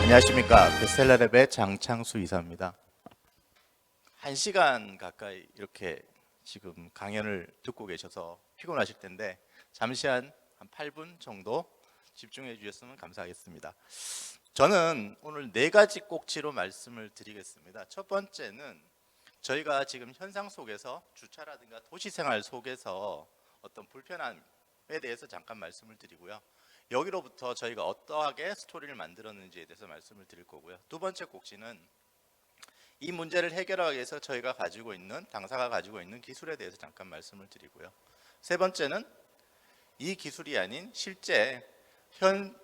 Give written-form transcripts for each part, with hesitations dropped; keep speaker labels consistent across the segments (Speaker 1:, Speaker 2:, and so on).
Speaker 1: 안녕하십니까. 베스텔라랩의 장창수 이사입니다. 1시간 가까이 이렇게 지금 강연을 듣고 계셔서 피곤하실 텐데 잠시 한 8분 정도 집중해 주셨으면 감사하겠습니다. 저는 오늘 4가지 꼭지로 말씀을 드리겠습니다. 첫 번째는 저희가 지금 현상 속에서 주차라든가 도시생활 속에서 어떤 불편함에 대해서 잠깐 말씀을 드리고요. 여기로부터 저희가 어떠하게 스토리를 만들었는지에 대해서 말씀을 드릴 거고요. 두 번째 꼭지는 이 문제를 해결하기 위해서 저희가 가지고 있는, 당사가 가지고 있는 기술에 대해서 잠깐 말씀을 드리고요. 세 번째는 이 기술이 아닌 실제 현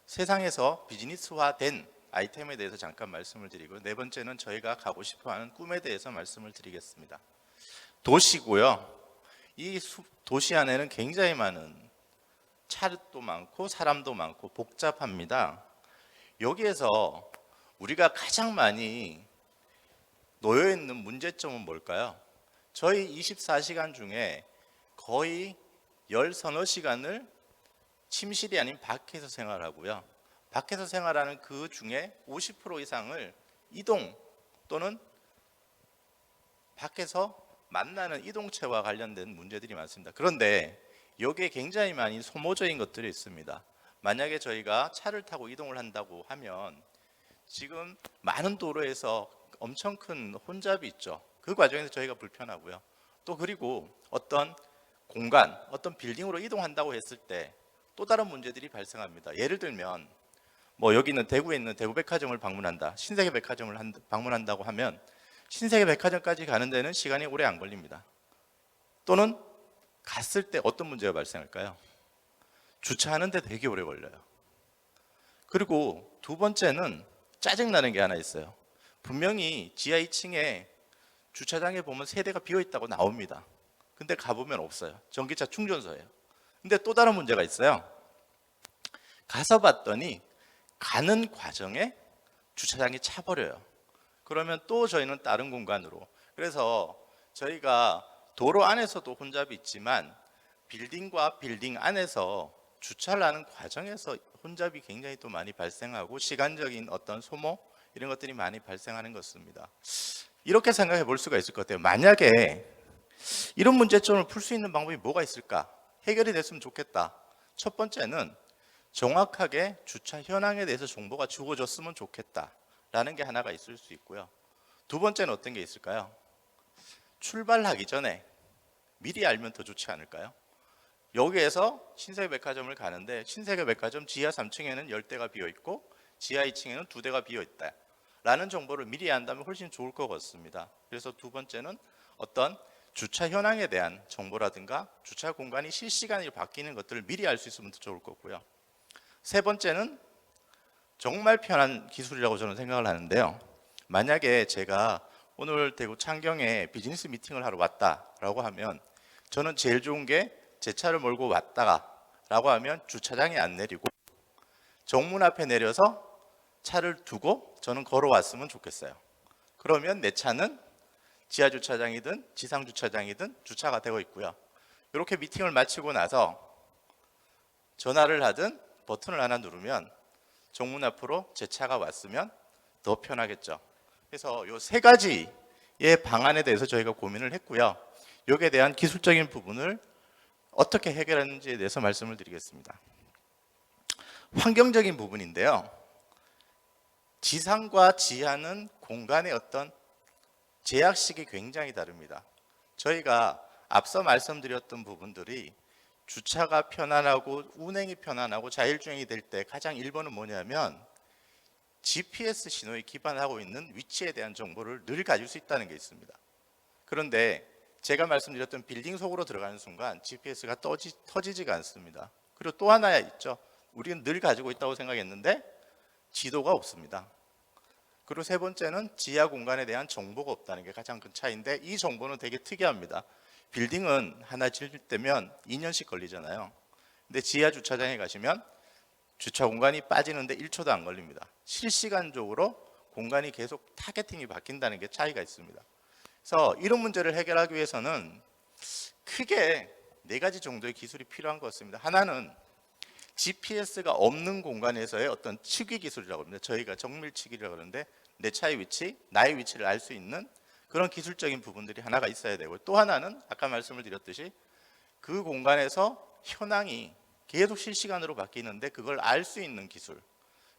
Speaker 1: 세상에서 비즈니스화된 아이템에 대해서 잠깐 말씀을 드리고, 네 번째는 저희가 가고 싶어하는 꿈에 대해서 말씀을 드리겠습니다. 도시고요. 이 도시 안에는 굉장히 많은 차도 많고 사람도 많고 복잡합니다. 여기에서 우리가 가장 많이 놓여 있는 문제점은 뭘까요? 저희 24시간 중에 거의 10서너 시간을 침실이 아닌 밖에서 생활하고요. 밖에서 생활하는 그 중에 50% 이상을 이동 또는 밖에서 만나는 이동체와 관련된 문제들이 많습니다. 그런데 여기에 굉장히 많이 소모적인 것들이 있습니다. 만약에 저희가 차를 타고 이동을 한다고 하면 지금 많은 도로에서 엄청 큰 혼잡이 있죠. 그 과정에서 저희가 불편하고요. 또 그리고 어떤 공간, 어떤 빌딩으로 이동한다고 했을 때 또 다른 문제들이 발생합니다. 예를 들면 여기는 대구에 있는 대구백화점을 방문한다, 신세계백화점을 방문한다고 하면 신세계백화점까지 가는 데는 시간이 오래 안 걸립니다. 또는 갔을 때 어떤 문제가 발생할까요? 주차하는 데 되게 오래 걸려요. 그리고 두 번째는 짜증나는 게 하나 있어요. 분명히 지하 2층에 주차장에 보면 3대가 비어 있다고 나옵니다. 근데 가보면 없어요. 전기차 충전소예요. 근데 또 다른 문제가 있어요. 가서 봤더니 가는 과정에 주차장이 차버려요. 그러면 또 저희는 다른 공간으로, 그래서 저희가 도로 안에서도 혼잡이 있지만 빌딩과 빌딩 안에서 주차를 하는 과정에서 혼잡이 굉장히 또 많이 발생하고 시간적인 어떤 소모 이런 것들이 많이 발생하는 것입니다. 이렇게 생각해 볼 수가 있을 것 같아요. 만약에 이런 문제점을 풀 수 있는 방법이 뭐가 있을까? 해결이 됐으면 좋겠다. 첫 번째는 정확하게 주차 현황에 대해서 정보가 주어졌으면 좋겠다라는 게 하나가 있을 수 있고요. 두 번째는 어떤 게 있을까요? 출발하기 전에 미리 알면 더 좋지 않을까요? 여기에서 신세계백화점을 가는데 신세계백화점 지하 3층에는 10대가 비어있고 지하 2층에는 2대가 비어있다 라는 정보를 미리 안다면 훨씬 좋을 것 같습니다. 그래서 두 번째는 어떤 주차 현황에 대한 정보라든가 주차 공간이 실시간으로 바뀌는 것들을 미리 알 수 있으면 더 좋을 거고요. 세 번째는 정말 편한 기술이라고 저는 생각을 하는데요. 만약에 제가 오늘 대구 창경에 비즈니스 미팅을 하러 왔다라고 하면 저는 제일 좋은 게 제 차를 몰고 왔다가 라고 하면 주차장에 안 내리고 정문 앞에 내려서 차를 두고 저는 걸어왔으면 좋겠어요. 그러면 내 차는 지하 주차장이든 지상 주차장이든 주차가 되고 있고요. 이렇게 미팅을 마치고 나서 전화를 하든 버튼을 하나 누르면 정문 앞으로 제 차가 왔으면 더 편하겠죠. 그래서 이 3가지의 방안에 대해서 저희가 고민을 했고요. 여기에 대한 기술적인 부분을 어떻게 해결하는지에 대해서 말씀을 드리겠습니다. 환경적인 부분인데요. 지상과 지하는 공간의 어떤 제약식이 굉장히 다릅니다. 저희가 앞서 말씀드렸던 부분들이 주차가 편안하고 운행이 편안하고 자율주행이 될 때 가장 1번은 뭐냐면 GPS 신호에 기반하고 있는 위치에 대한 정보를 늘 가질 수 있다는 게 있습니다. 그런데 제가 말씀드렸던 빌딩 속으로 들어가는 순간 GPS가 터지지가 않습니다. 그리고 또 하나 있죠. 우리는 늘 가지고 있다고 생각했는데 지도가 없습니다. 그리고 세 번째는 지하 공간에 대한 정보가 없다는 게 가장 큰 차이인데, 이 정보는 되게 특이합니다. 빌딩은 하나 지을 때면 2년씩 걸리잖아요. 근데 지하 주차장에 가시면 주차 공간이 빠지는데 1초도 안 걸립니다. 실시간적으로 공간이 계속 타겟팅이 바뀐다는 게 차이가 있습니다. 그래서 이런 문제를 해결하기 위해서는 크게 4가지 정도의 기술이 필요한 것 같습니다. 하나는 GPS가 없는 공간에서의 어떤 치기 기술이라고 합니다. 저희가 정밀치기라고 하는데 내 차의 위치, 나의 위치를 알 수 있는 그런 기술적인 부분들이 하나가 있어야 되고, 또 하나는 아까 말씀을 드렸듯이 그 공간에서 현황이 계속 실시간으로 바뀌는데 그걸 알 수 있는 기술.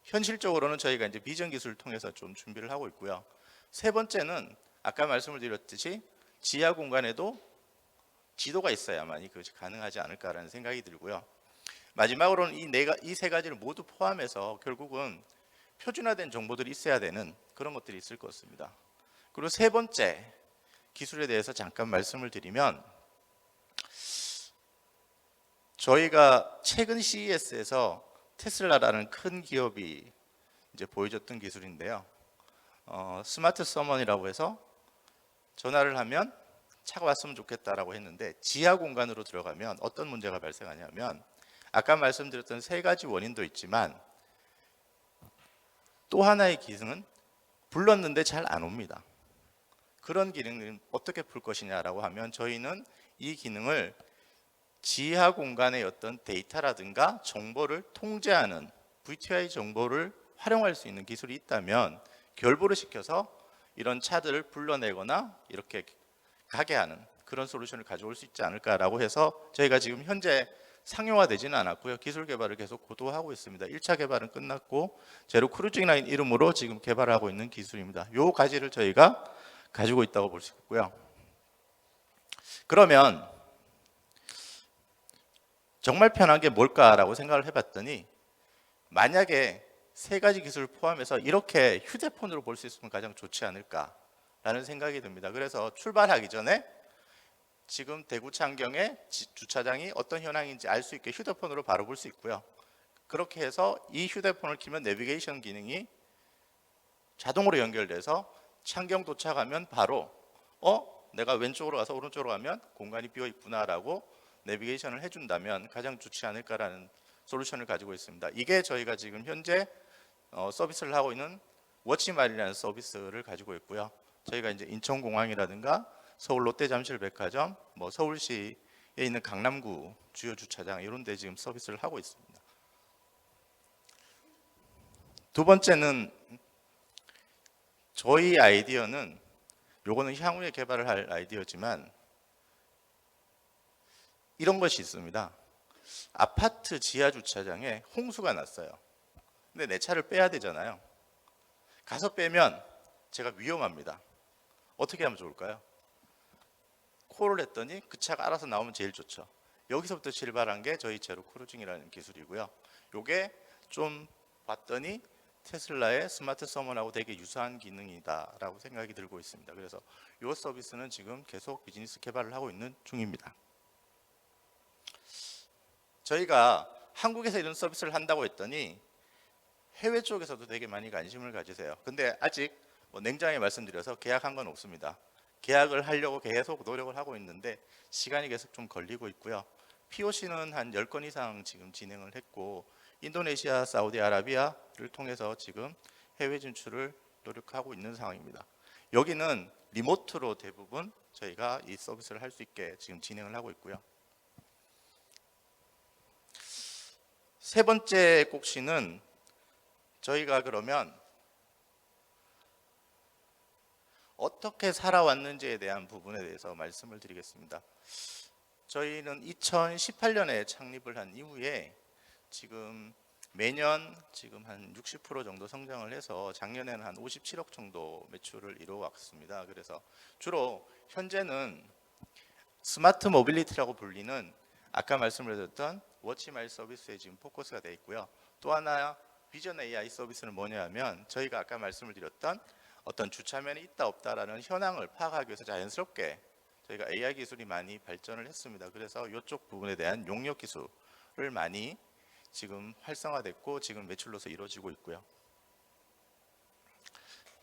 Speaker 1: 현실적으로는 저희가 이제 비전 기술을 통해서 좀 준비를 하고 있고요. 세 번째는 아까 말씀을 드렸듯이 지하 공간에도 지도가 있어야만 그것이 가능하지 않을까라는 생각이 들고요. 마지막으로는 이 세 가지를 모두 포함해서 결국은 표준화된 정보들이 있어야 되는 그런 것들이 있을 것 같습니다. 그리고 세 번째 기술에 대해서 잠깐 말씀을 드리면, 저희가 최근 CES에서 테슬라라는 큰 기업이 이제 보여줬던 기술인데요. 스마트 서먼이라고 해서 전화를 하면 차가 왔으면 좋겠다라고 했는데 지하 공간으로 들어가면 어떤 문제가 발생하냐면, 아까 말씀드렸던 세 가지 원인도 있지만 또 하나의 기능은 불렀는데 잘 안 옵니다. 그런 기능을 어떻게 풀 것이냐라고 하면, 저희는 이 기능을 지하 공간의 어떤 데이터라든가 정보를 통제하는 VTI 정보를 활용할 수 있는 기술이 있다면 결부를 시켜서 이런 차들을 불러내거나 이렇게 가게 하는 그런 솔루션을 가져올 수 있지 않을까라고 해서 저희가 지금 현재 상용화되지는 않았고요. 기술 개발을 계속 고도하고 있습니다. 1차 개발은 끝났고 제로 크루징 라인 이름으로 지금 개발하고 있는 기술입니다. 요 가지를 저희가 가지고 있다고 볼 수 있고요. 그러면 정말 편한 게 뭘까라고 생각을 해봤더니, 만약에 세 가지 기술을 포함해서 이렇게 휴대폰으로 볼 수 있으면 가장 좋지 않을까라는 생각이 듭니다. 그래서 출발하기 전에 지금 대구 창경의 주차장이 어떤 현황인지 알 수 있게 휴대폰으로 바로 볼 수 있고요. 그렇게 해서 이 휴대폰을 키면 내비게이션 기능이 자동으로 연결돼서 창경 도착하면 바로 내가 왼쪽으로 가서 오른쪽으로 가면 공간이 비어 있구나라고 내비게이션을 해준다면 가장 좋지 않을까라는 솔루션을 가지고 있습니다. 이게 저희가 지금 현재 서비스를 하고 있는 워치마일이라는 서비스를 가지고 있고요. 저희가 이제 인천공항이라든가 서울 롯데잠실백화점, 서울시에 있는 강남구 주요 주차장 이런 데 지금 서비스를 하고 있습니다. 두 번째는 저희 아이디어는, 요거는 향후에 개발을 할 아이디어지만 이런 것이 있습니다. 아파트 지하 주차장에 홍수가 났어요. 근데 내 차를 빼야 되잖아요. 가서 빼면 제가 위험합니다. 어떻게 하면 좋을까요? 콜을 했더니 그 차가 알아서 나오면 제일 좋죠. 여기서부터 출발한 게 저희 제로 크루징이라는 기술이고요. 요게 좀 봤더니 테슬라의 스마트 서먼하고 되게 유사한 기능이다라고 생각이 들고 있습니다. 그래서 이 서비스는 지금 계속 비즈니스 개발을 하고 있는 중입니다. 저희가 한국에서 이런 서비스를 한다고 했더니 해외 쪽에서도 되게 많이 관심을 가지세요. 근데 아직 냉정하게 말씀드려서 계약한 건 없습니다. 계약을 하려고 계속 노력을 하고 있는데 시간이 계속 좀 걸리고 있고요. POC는 한 10건 이상 지금 진행을 했고, 인도네시아, 사우디아라비아를 통해서 지금 해외 진출을 노력하고 있는 상황입니다. 여기는 리모트로 대부분 저희가 이 서비스를 할 수 있게 지금 진행을 하고 있고요. 세 번째 꼭지는 저희가 그러면 어떻게 살아왔는지에 대한 부분에 대해서 말씀을 드리겠습니다. 저희는 2018년에 창립을 한 이후에 지금 매년 지금 한 60% 정도 성장을 해서 작년에는 한 57억 정도 매출을 이루어왔습니다. 그래서 주로 현재는 스마트 모빌리티라고 불리는 아까 말씀드렸던 워치마일 서비스에 지금 포커스가 되어 있고요. 또 하나 비전 AI 서비스는 뭐냐 하면, 저희가 아까 말씀을 드렸던 어떤 주차면이 있다 없다라는 현황을 파악하기 위해서 자연스럽게 저희가 AI 기술이 많이 발전을 했습니다. 그래서 이쪽 부분에 대한 용역 기술을 많이 지금 활성화됐고 지금 매출로서 이루어지고 있고요.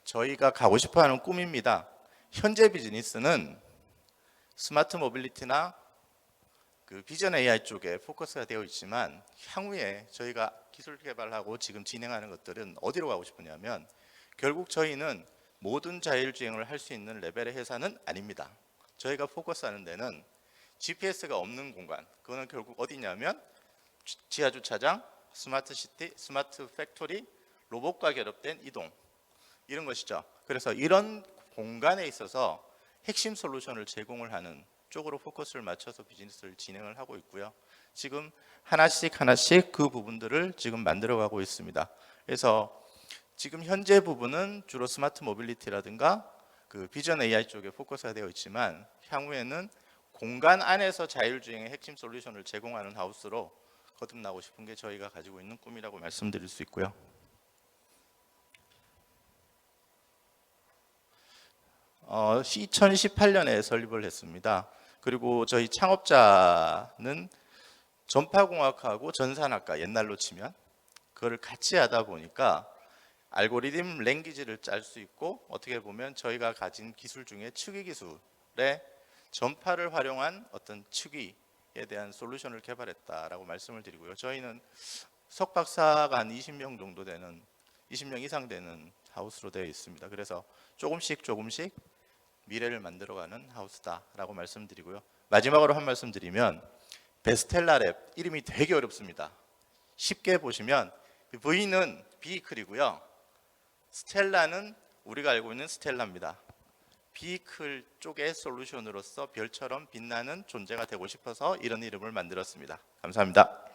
Speaker 1: 저희가 가고 싶어하는 꿈입니다. 현재 비즈니스는 스마트 모빌리티나 그 비전 AI 쪽에 포커스가 되어 있지만, 향후에 저희가 기술 개발하고 지금 진행하는 것들은 어디로 가고 싶으냐면, 결국 저희는 모든 자율주행을 할 수 있는 레벨의 회사는 아닙니다. 저희가 포커스하는 데는 GPS가 없는 공간, 그거는 결국 어디냐면 지하 주차장, 스마트 시티, 스마트 팩토리, 로봇과 결합된 이동 이런 것이죠. 그래서 이런 공간에 있어서 핵심 솔루션을 제공을 하는 쪽으로 포커스를 맞춰서 비즈니스를 진행을 하고 있고요. 지금 하나씩 그 부분들을 지금 만들어가고 있습니다. 그래서 지금 현재 부분은 주로 스마트 모빌리티라든가 그 비전 AI 쪽에 포커스가 되어 있지만 향후에는 공간 안에서 자율주행의 핵심 솔루션을 제공하는 하우스로 거듭나고 싶은 게 저희가 가지고 있는 꿈이라고 말씀드릴 수 있고요. 2018년에 설립을 했습니다. 그리고 저희 창업자는 전파공학하고 전산학과 옛날로 치면 그거를 같이 하다 보니까 알고리즘 랭귀지를 짤 수 있고 어떻게 보면 저희가 가진 기술 중에 측위 기술의 전파를 활용한 어떤 측위에 대한 솔루션을 개발했다라고 말씀을 드리고요. 저희는 석박사가 한 20명 정도 되는 20명 이상 되는 하우스로 되어 있습니다. 그래서 조금씩 미래를 만들어가는 하우스다라고 말씀드리고요. 마지막으로 한 말씀 드리면 베스텔라랩 이름이 되게 어렵습니다. 쉽게 보시면 V는 비클이고요. 스텔라는 우리가 알고 있는 스텔라입니다. 비클 쪽의 솔루션으로서 별처럼 빛나는 존재가 되고 싶어서 이런 이름을 만들었습니다. 감사합니다.